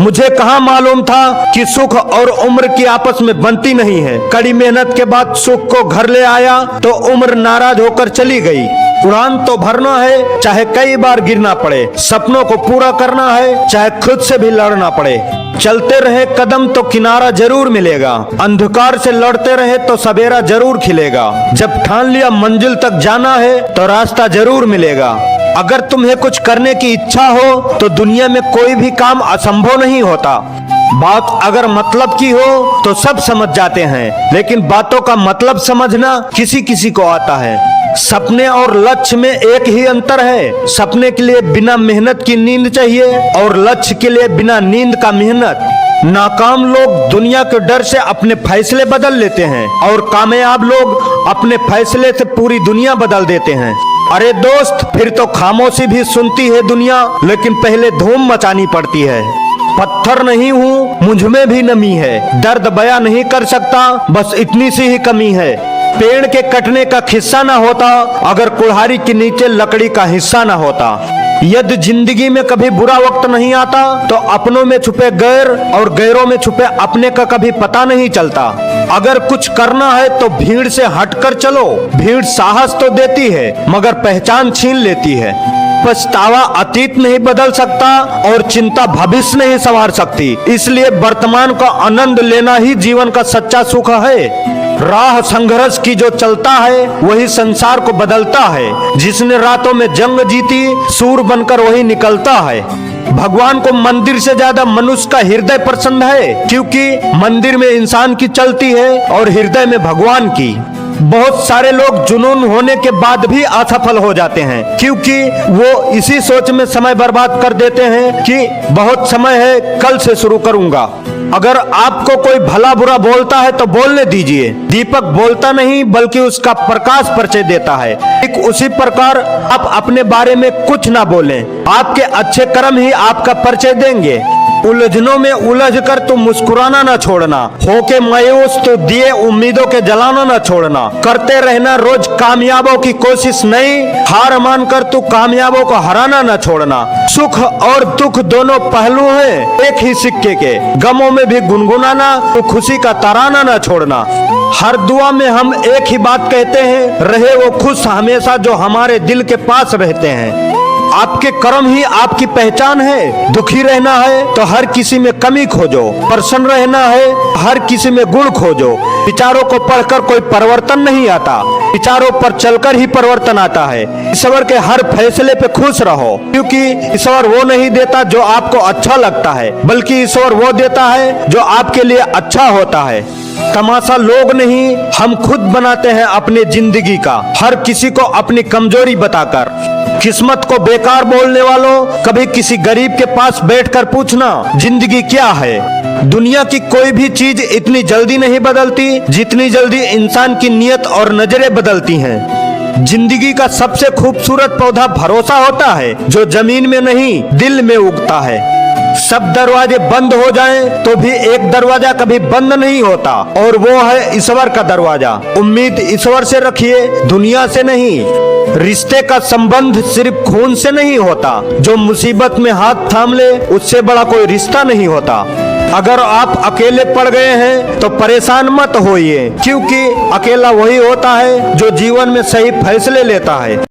मुझे कहाँ मालूम था कि सुख और उम्र की आपस में बनती नहीं है। कड़ी मेहनत के बाद सुख को घर ले आया तो उम्र नाराज होकर चली गई। उड़ान तो भरना है, चाहे कई बार गिरना पड़े। सपनों को पूरा करना है, चाहे खुद से भी लड़ना पड़े। चलते रहे कदम तो किनारा जरूर मिलेगा। अंधकार से लड़ते रहे तो सवेरा जरूर खिलेगा। जब ठान लिया मंजिल तक जाना है तो रास्ता जरूर मिलेगा। अगर तुम्हें कुछ करने की इच्छा हो तो दुनिया में कोई भी काम असंभव नहीं होता। बात अगर मतलब की हो तो सब समझ जाते हैं, लेकिन बातों का मतलब समझना किसी किसी को आता है। सपने और लक्ष्य में एक ही अंतर है। सपने के लिए बिना मेहनत की नींद चाहिए और लक्ष्य के लिए बिना नींद का मेहनत। नाकाम लोग दुनिया के डर से अपने फैसले बदल लेते हैं और कामयाब लोग अपने फैसले से पूरी दुनिया बदल देते हैं। अरे दोस्त, फिर तो खामोशी भी सुनती है दुनिया, लेकिन पहले धूम मचानी पड़ती है। पत्थर नहीं हूँ, मुझ में भी नमी है। दर्द बयां नहीं कर सकता, बस इतनी सी ही कमी है। पेड़ के कटने का किस्सा ना होता अगर कुल्हाड़ी के नीचे लकड़ी का हिस्सा ना होता। यदि जिंदगी में कभी बुरा वक्त नहीं आता तो अपनों में छुपे गैर और गैरों में छुपे अपने का कभी पता नहीं चलता। अगर कुछ करना है तो भीड़ से हटकर चलो। भीड़ साहस तो देती है मगर पहचान छीन लेती है। पछतावा अतीत नहीं बदल सकता और चिंता भविष्य नहीं संवार सकती। इसलिए वर्तमान का आनंद लेना ही जीवन का सच्चा सुख है। राह संघर्ष की जो चलता है वही संसार को बदलता है। जिसने रातों में जंग जीती सूर बनकर वही निकलता है। भगवान को मंदिर से ज्यादा मनुष्य का हृदय पसंद है, क्योंकि मंदिर में इंसान की चलती है और हृदय में भगवान की। बहुत सारे लोग जुनून होने के बाद भी असफल हो जाते हैं, क्योंकि वो इसी सोच में समय बर्बाद कर देते हैं कि बहुत समय है, कल से शुरू करूंगा। अगर आपको कोई भला बुरा बोलता है तो बोलने दीजिए। दीपक बोलता नहीं बल्कि उसका प्रकाश परिचय देता है। ठीक उसी प्रकार आप अपने बारे में कुछ ना बोलें, आपके अच्छे कर्म ही आपका परिचय देंगे। उलझनों में उलझ कर तू मुस्कुराना न छोड़ना। होके मायूस तो दिए उम्मीदों के जलाना न छोड़ना। करते रहना रोज कामयाबों की कोशिश, नहीं हार मान कर तू कामयाबों को हराना न छोड़ना। सुख और दुख दोनों पहलू हैं एक ही सिक्के के। गमों में भी गुनगुनाना तो खुशी का तराना न छोड़ना। हर दुआ में हम एक ही बात कहते हैं, रहे वो खुश हमेशा जो हमारे दिल के पास रहते हैं। आपके कर्म ही आपकी पहचान है। दुखी रहना है तो हर किसी में कमी खोजो। प्रसन्न रहना है हर किसी में गुण खोजो। विचारों को पढ़कर कोई परिवर्तन नहीं आता, विचारों पर चलकर ही परिवर्तन आता है। ईश्वर के हर फैसले पे खुश रहो, क्योंकि ईश्वर वो नहीं देता जो आपको अच्छा लगता है, बल्कि ईश्वर वो देता है जो आपके लिए अच्छा होता है। तमाशा लोग नहीं, हम खुद बनाते हैं अपनी जिंदगी का, हर किसी को अपनी कमजोरी बताकर। किस्मत को बेकार बोलने वालों, कभी किसी गरीब के पास बैठकर पूछना जिंदगी क्या है। दुनिया की कोई भी चीज इतनी जल्दी नहीं बदलती जितनी जल्दी इंसान की नीयत और नजरें बदलती हैं। जिंदगी का सबसे खूबसूरत पौधा भरोसा होता है, जो जमीन में नहीं दिल में उगता है। सब दरवाजे बंद हो जाएं तो भी एक दरवाजा कभी बंद नहीं होता, और वो है ईश्वर का दरवाजा। उम्मीद ईश्वर से रखिए, दुनिया से नहीं। रिश्ते का संबंध सिर्फ खून से नहीं होता, जो मुसीबत में हाथ थाम ले उससे बड़ा कोई रिश्ता नहीं होता। अगर आप अकेले पड़ गए हैं तो परेशान मत होइए, क्योंकि अकेला वही होता है जो जीवन में सही फैसले लेता है।